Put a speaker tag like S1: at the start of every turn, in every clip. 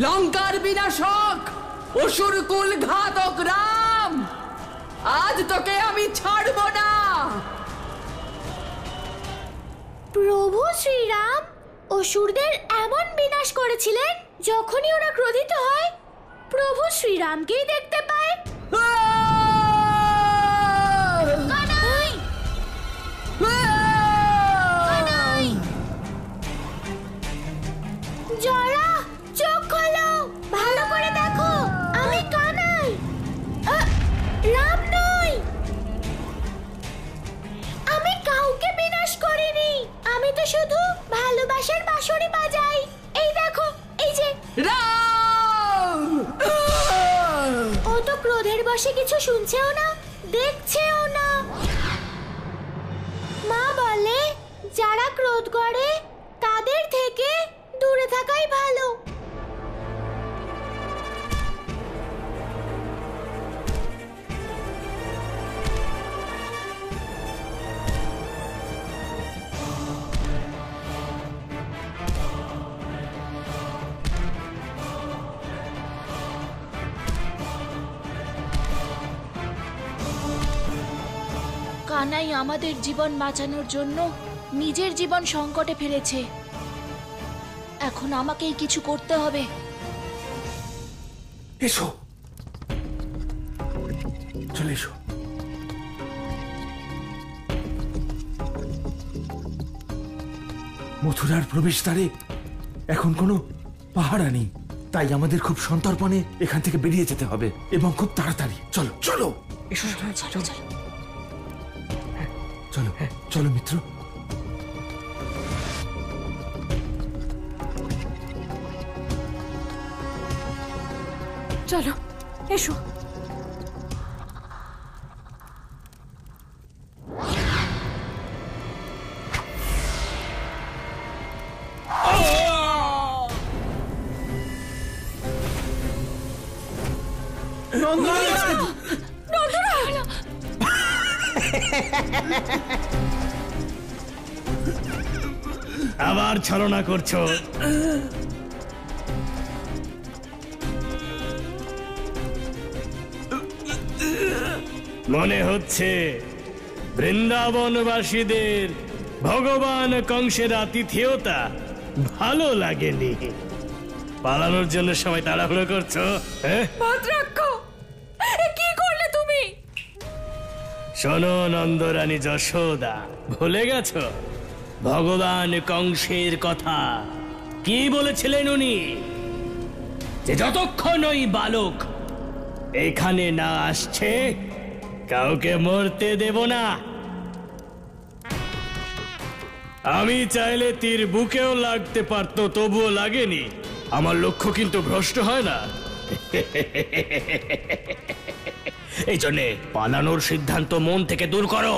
S1: লঙ্কার বিনাশক অসুরকুল ঘাতক রাম, আজ তোকে আমি ছাড়ব না।
S2: প্রভু শ্রীরাম অসুরদের এমন বিনাশ করেছিলেন, যখনই ওরা ক্রোধিত হয় প্রভু শ্রীরামকেই দেখতে পায়। কানাই! কানাই! জরা, চোখ খোলো, ভালো করে দেখো, আমি কানাই, রাম নই। আমি কাউকে বিনাশ করিনি, আমি তো শুধু ভালোবাসার বাঁশরি বাজাই। এই দেখো, এই যে
S1: রাম!
S2: ও তো ক্রোধের বশে কিছু শুনছেও না, দেখছেও না। মা বলে যারা ক্রোধ করে তাদের থেকে দূরে থাকাই ভালো। কানাই আমাদের জীবন বাঁচানোর জন্য নিজের জীবন সংকটে ফেলেছে। এখন আমাকেই কিছু করতে হবে।
S3: এসো, চলে এসো। মথুরার প্রবেশদ্বারে এখন কোনো পাহারা নেই, তাই আমাদের খুব সন্তর্পণে এখান থেকে বেরিয়ে যেতে হবে এবং খুব তাড়াতাড়ি। চলো চলো, এসো, চলো চলো চলো চলো মিত্র।
S2: চলো, এসো।
S4: আবার ছলনা করছো? মনে হচ্ছে বৃন্দাবনবাসীদের ভগবান কংসের আতিথেয়তা ভালো লাগেনি। পালানোর জন্য সবাই তাড়াহুড়ো করছো।
S2: কি করলে তুমি?
S4: শোনো নন্দরানী যশোদা, ভুলে গেছো ভগবান কংসের কথা? কি বলেছিলেন উনি? যে যতক্ষণ ওই বালক এখানে না আসছে কাউকে মরতে দেব না। আমি চাইলে তীর বুকেও লাগতে পারতো, তবুও লাগেনি। আমার লক্ষ্য কিন্তু ভ্রষ্ট হয় না। এই জন্যে পালানোর সিদ্ধান্ত মন থেকে দূর করো।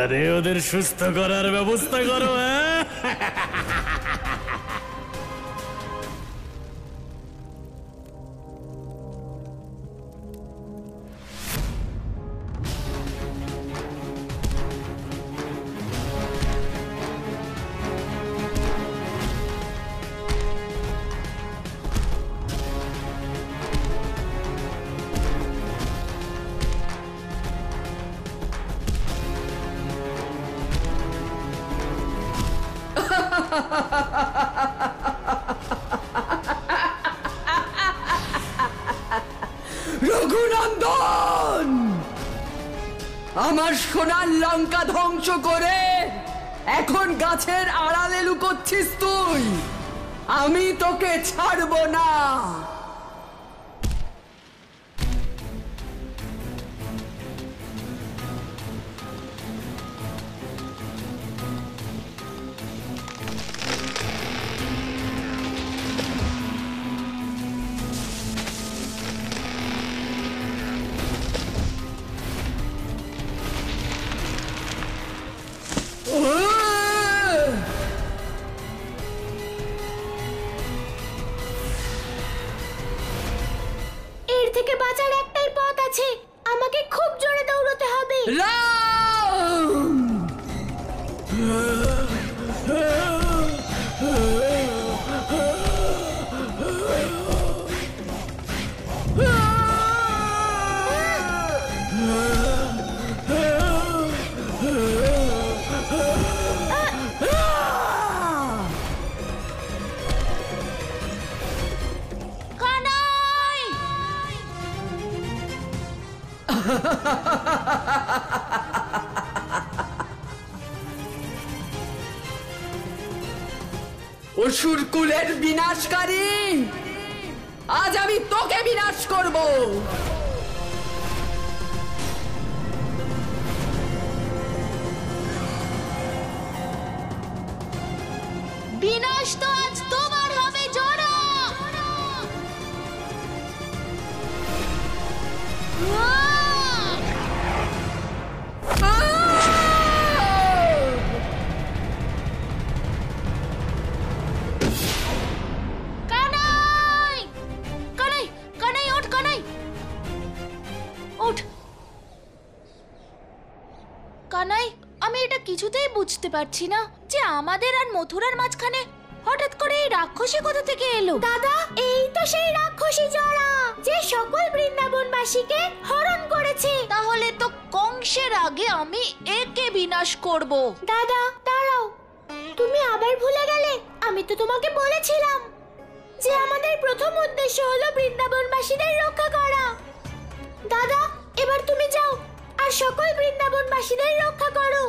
S4: আরে ওদের সুস্থ করার ব্যবস্থা করো।
S1: রঘুনন্দন, আমার সোনার লঙ্কা ধ্বংস করে এখন গাছের আড়ালে লুকোচ্ছিস তুই। আমি তোকে ছাড়ব না।
S2: এর থেকে বাঁচার একটাই পথ আছে, আমাকে খুব জোরে দৌড়তে হবে।
S1: রাম! অসুর কুলের বিনাশকারী, আজ আমি তোকে বিনাশ করব।
S2: বিনাশ তো আজ তোমার হবে জোড়া। কানাই কানাই কানাই ওঠ, কানাই ওঠ। কানাই, আমি এটা কিছুতেই বুঝতে পারছি না যে আমাদের আর মথুরার মাঝখানে হঠাৎ করে এই রাক্ষসী কোথা থেকে এলো। দাদা, এই তো সেই রাক্ষসী জড়া যে সকল বৃন্দাবনবাসীকে হরণ করেছে। তাহলে তো কংসের আগে আমি একে বিনাশ করব। দাদা দাঁড়াও, তুমি আবার ভুলে গেলে? আমি তো তোমাকে বলেছিলাম যে আমাদের প্রথম উদ্দেশ্য হলো বৃন্দাবনবাসীদের রক্ষা করা। দাদা, এবার তুমি যাও আর সকল বৃন্দাবনবাসীদের রক্ষা করো।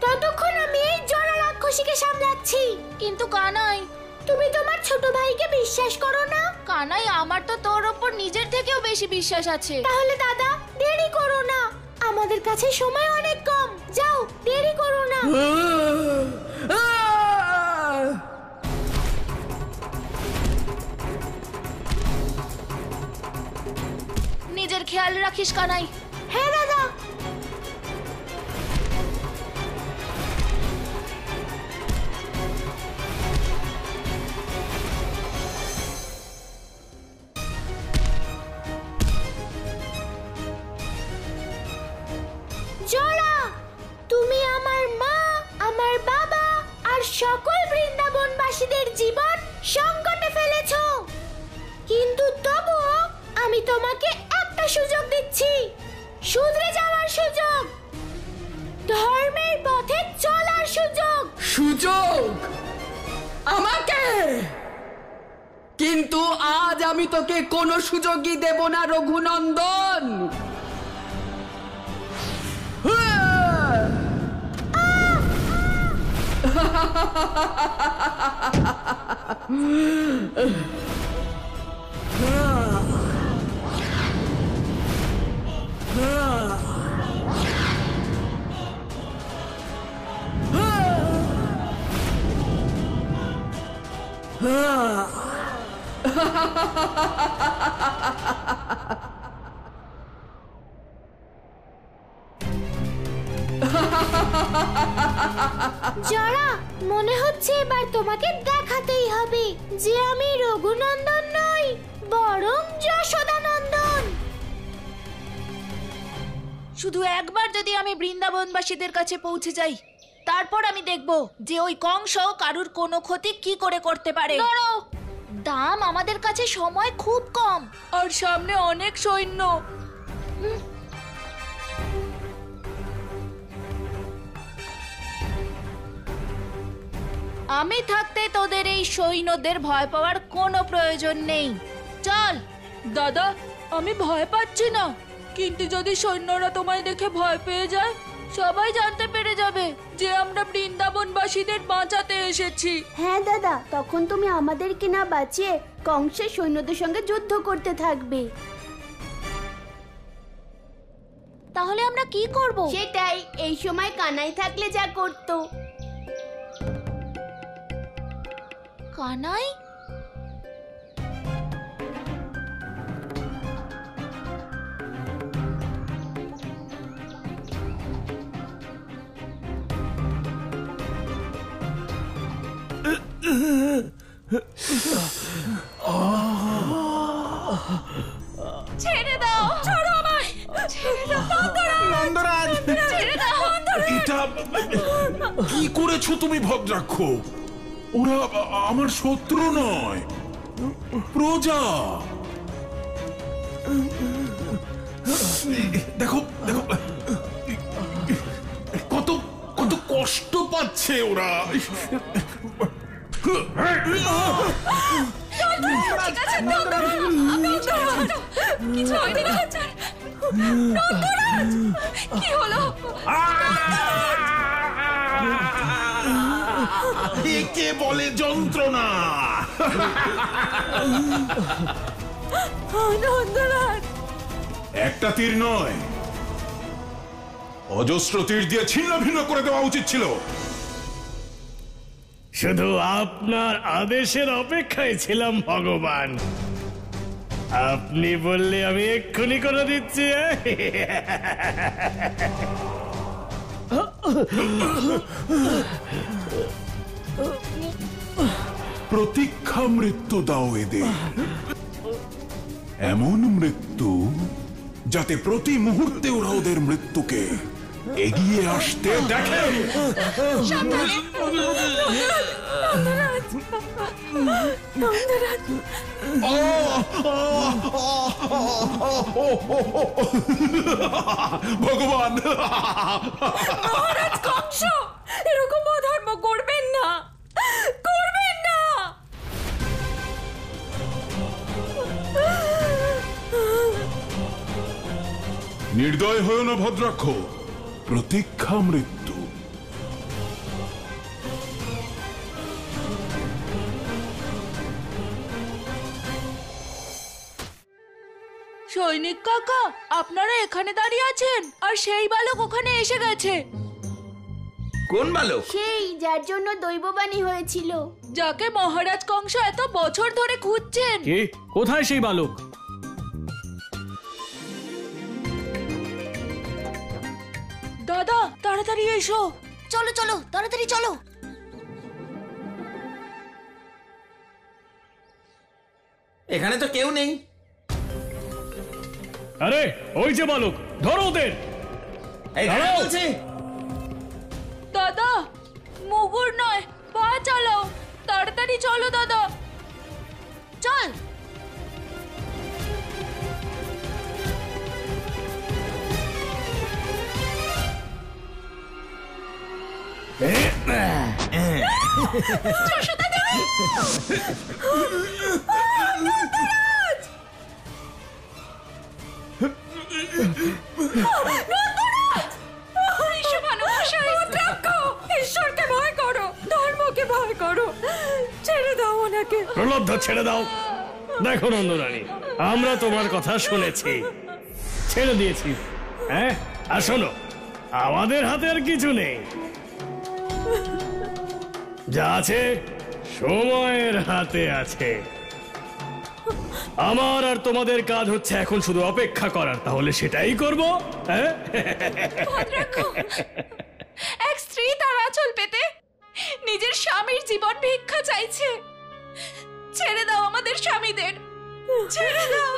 S2: ততক্ষণ আমি এই জড়া রাক্ষসীকে সামলাচ্ছি। কিন্তু কানাই, তুমি তোমার ছোট ভাইকে বিশ্বাস করো না? কানাই, আমার তো তোর ওপর নিজের থেকেও বেশি বিশ্বাস আছে। তাহলে দাদা, দেরি করো না, আমাদের কাছে সময় অনেক কম। যাও, দেরি করো না। নিজের খেয়াল রাখিস কানাই। হ্যাঁ দাদা। জোড়া, তুমি আমার মা, আমার বাবা আর সকল বৃন্দাবনবাসীদের জীবন সংকটে ফেলেছো, কিন্তু তবুও আমি তোমাকে একটা সুযোগ দিচ্ছি, শুধরে যাওয়ার সুযোগ, ধর্মের পথে চলার সুযোগ।
S1: সুযোগ আমাকে? কিন্তু আজ আমি তোকে কোনো সুযোগই দেব না রঘুনন্দন।
S2: জড়া, মনে হচ্ছে এবার তোমাকে দেখাতেই হবে যে আমি রঘুনন্দন নই, বরং যশোদানন্দন। শুধু একবার যদি আমি বৃন্দাবনবাসীদের কাছে পৌঁছে যাই, তারপর আমি দেখব যে ওই কংস কারুর কোনো ক্ষতি কি করে করতে পারে। দাম, আমাদের কাছে সময় খুব কম আর সামনে অনেক সৈন্য। আমি থাকতে তোদের এই সৈন্যদের ভয় পাওয়ার কোনো প্রয়োজন নেই। চল।
S5: দাদা, আমি ভয় পাচ্ছি না, কিন্তু যদি সৈন্যরা তোমায় দেখে ভয় পেয়ে যায়, সবাই জানতে পেরে যাবে যে আমরা বৃন্দাবনবাসীদের বাঁচাতে এসেছি।
S6: হ্যাঁ দাদা, তখন তুমি আমাদেরকে না বাঁচিয়ে কংসের সৈন্যদের সঙ্গে যুদ্ধ করতে থাকবে।
S2: তাহলে আমরা কি করব?
S6: সেটাই, এই সময় কানাই থাকলে যা করতো।
S2: কানাই? ছেড়ে দাও, ছাড়ো আমায়, ছেড়ে দাও।
S7: নন্দরাজ,
S2: ছেড়ে দাও।
S7: এটা কি করেছো তুমি ভদ্রাক্ষ? ওরা আমার শত্রু নয়, প্রজা। দেখো দেখো কত কত কষ্ট পাচ্ছে ওরা।
S5: কিছু হয়নি না। কি হলো?
S7: একে বলে যন্ত্রণা।
S5: নন্দরাজ,
S7: একটা তীর নয়, অজস্র তীর দিয়ে ছিন্ন ভিন্ন করে দেওয়া উচিত ছিল।
S4: শুধু আপনার আদেশের অপেক্ষায় ছিলাম ভগবান। আপনি বললে আমি এক্ষুনি করে দিচ্ছি।
S7: প্রতীক্ষা মৃত্যু দাও এদের, এমন মৃত্যু যাতে প্রতি মুহূর্তে ওরা ওদের মৃত্যুকে এগিয়ে আসতে দেখে। ভগবান,
S5: মহারাজ কংস, এরকম অধর্ম করবেন না, করবেন না।
S7: নির্দয় হয়েও না ভদ্রাক্ষ, প্রতীক্ষা মৃত্যু।
S5: সৈনিক কাকা, আপনারা এখানে দাঁড়িয়ে আছেন আর সেই বালক ওখানে এসে গেছে।
S3: কোন বালক?
S6: সেই যার জন্য দৈববাণী হয়েছিল।
S5: যাকে মহারাজ কংস এত বছর ধরে খুঁজছেন।
S4: কি? কোথায় সেই বালক?
S5: দাদা, তাড়াতাড়ি এসো।
S2: চলো চলো, তাড়াতাড়ি চলো।
S3: এখানে তো কেউ নেই।
S4: আরে ওই যে বালক, ধরো ওদের।
S3: এই
S4: দাঁড়াও।
S3: বলছি।
S5: দাদা, মুগুর নয়, পা চালাও। তাড়াতাড়ি চলো দাদা।
S2: চল।
S5: ঈশ্বরকে ভয় করো, ধর্মকে ভয় করো। ছেড়ে দাও ওনাকে।
S4: প্রলব্ধ, ছেড়ে দাও। দেখো নন্দরানী, আমরা তোমার কথা শুনেছি, ছেড়ে দিয়েছি। হ্যাঁ, আর শোনো, আমাদের হাতে আর কিছু নেই। যা আছে সময়ের হাতে আছে। আমার আর তোমাদের কাজ হচ্ছে এখন শুধু অপেক্ষা করার। তাহলে সেটাই করব। হ্যাঁ,
S5: এক স্ত্রী তার আঁচল পেতে নিজের স্বামীর জীবন ভিক্ষা চাইছে। ছেড়ে দাও আমাদের স্বামীদের, ছেড়ে দাও।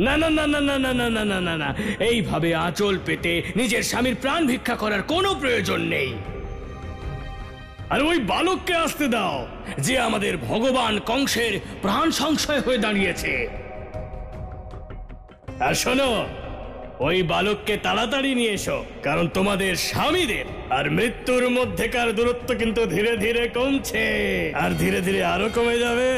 S4: না না না না না না না না না না না, এইভাবে আঁচল পেতে নিজের স্বামীর প্রাণ ভিক্ষা করার কোনো প্রয়োজন নেই। আর ওই বালককে আসতে দাও, যে আমাদের ভগবান কংসের প্রাণ সংশয় হয়ে দাঁড়িয়েছে। আর শোনো, ওই বালককে তাড়াতাড়ি নিয়ে এসো, কারণ তোমাদের স্বামীদের আর মৃত্যুর মধ্যেকার দূরত্ব কিন্তু ধীরে ধীরে কমছে, আর ধীরে ধীরে আরো কমে যাবে।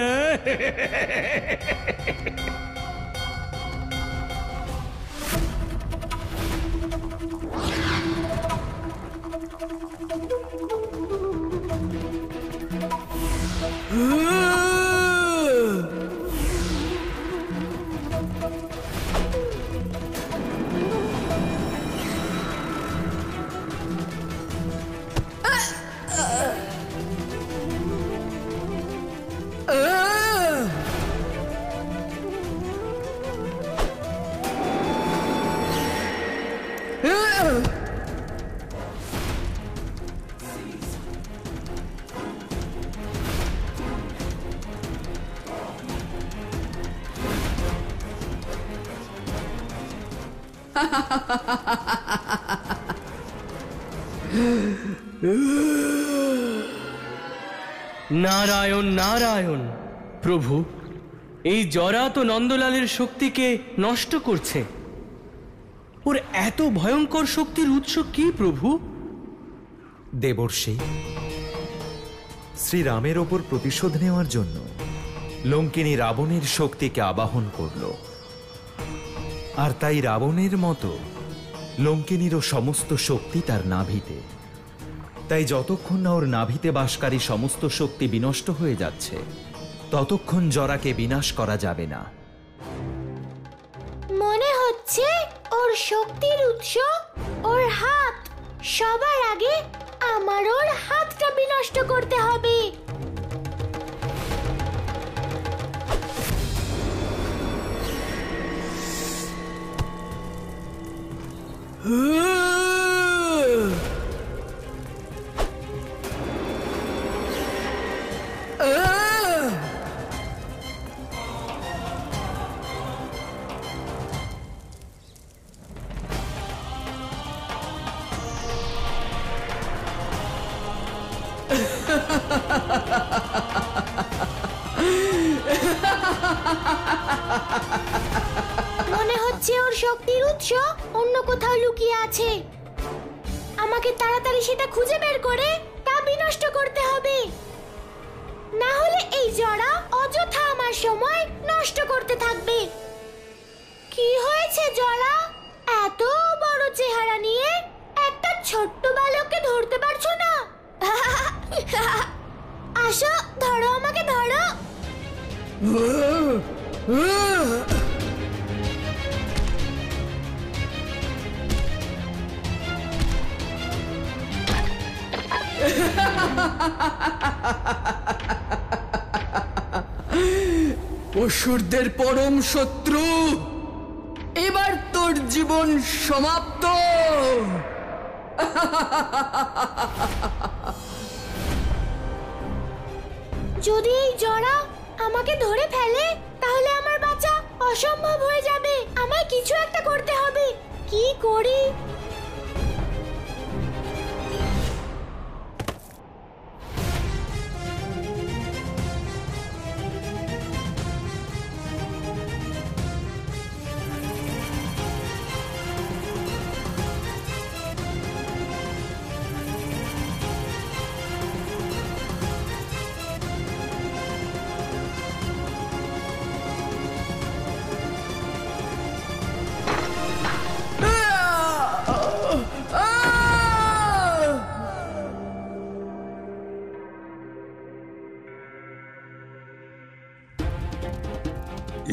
S4: নারায়ণ নারায়ণ। প্রভু, এই জরা তো নন্দলালের শক্তিকে নষ্ট করছে। ওর এত ভয়ঙ্কর শক্তির উৎস কি প্রভু?
S8: দেবর্ষি শ্রীরামের ওপর প্রতিশোধ নেওয়ার জন্য লঙ্কিনী রাবণের শক্তিকে আবাহন করল। আর তাই রাবণের মতো লঙ্কিনীরও সমস্ত শক্তি তার নাভিতে। তাই যতক্ষণ না ওর নাভিতে বাসকারী সমস্ত শক্তি বিনষ্ট হয়ে যাচ্ছে, ততক্ষণ জরাকে বিনাশ করা যাবে না।
S2: মনে হচ্ছে ওর শক্তির উৎস ওর হাত। সবার আগে আমার ওর হাতটা বিনষ্ট করতে হবে। মনে হচ্ছে ওর শক্তির উৎস অন্য কোথাও লুকিয়ে আছে। আমাকে তাড়াতাড়ি সেটা খুঁজে বের করে তা বিনষ্ট করতে হবে, না হলে এই জরা অযথা আমার সময় নষ্ট করতে থাকবে। কি হয়েছে জরা? এত বড় চেহারা নিয়ে একটা ছোট্ট বালককে ধরতে পারছো না? আসো, ধরো আমাকে, ধরো।
S1: অসুরদের পরম শত্রু, এবার তোর জীবন সমাপ্ত।
S2: যদি এই জরা আমাকে ধরে ফেলে তাহলে আমার বাঁচা অসম্ভব হয়ে যাবে। আমায় কিছু একটা করতে হবে। কি করি?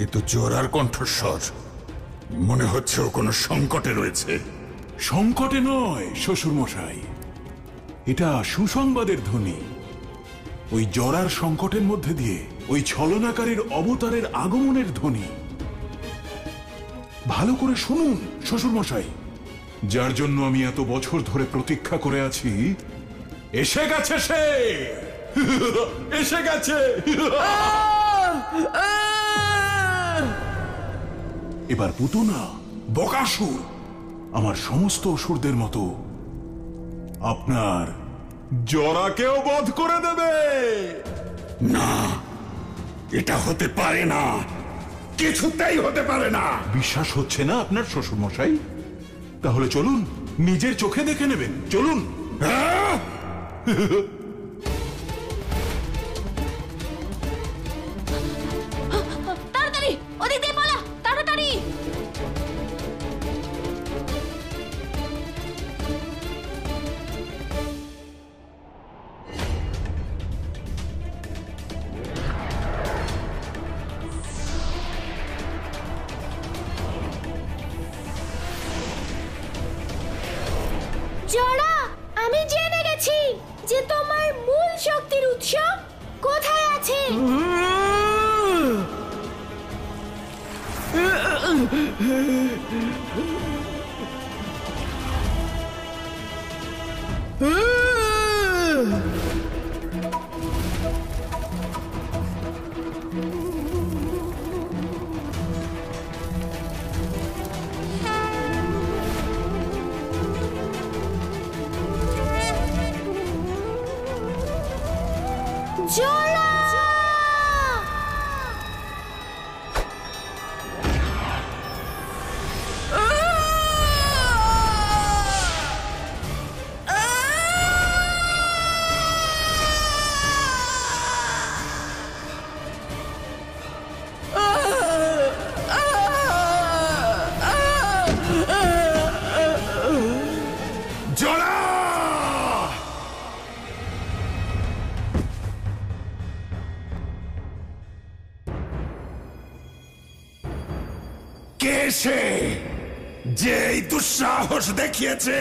S7: এ তো জোরার কণ্ঠস্বর। মনে হচ্ছে ও কোনো সংকটে রয়েছে।
S9: সংকটে নয় শ্বশুর মশাই, এটা সুসংবাদের ধ্বনি। ওই জরার সংকটের মধ্যে দিয়ে ওই ছলনাকারীর অবতারের আগমনের ধ্বনি। ভালো করে শুনুন শ্বশুর মশাই, যার জন্য আমি এত বছর ধরে প্রতীক্ষা করে আছি এসে গেছে সে। এসে গেছে। এবার পুতনা, বকাসুর আমার সমস্ত অসুরদের মতো আপনার জরাকেও বধ করে দেবে।
S7: না, এটা হতে পারে না, কিছুতেই হতে পারে না।
S9: বিশ্বাস হচ্ছে না আপনার শ্বশুর মশাই? তাহলে চলুন, নিজের চোখে দেখে নেবেন। চলুন।
S2: তাড়াতাড়ি ওদিক দিয়ে পালা, তাড়াতাড়ি। জরা, আমি জেনে গেছি যে তোমার মূল শক্তির উৎস কোথায় আছে। জরা!
S7: কে সে যে এই দুঃসাহস দেখিয়েছে?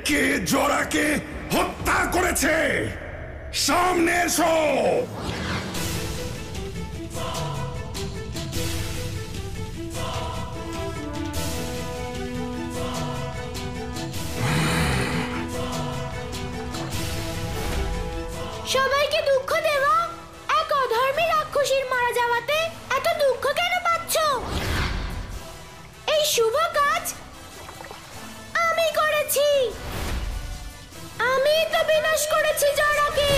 S7: কে জরাকে হত্যা করেছে? সামনে এসো!
S2: সবাইকে দুঃখ দেওয়া, এক অধর্মী রাক্ষসীর মারা যাওয়াতে এত দুঃখ কেন পাচ্ছ? এই শুভ কাজ আমি করেছি। আমি তো বিনাশ করেছি জরাকে।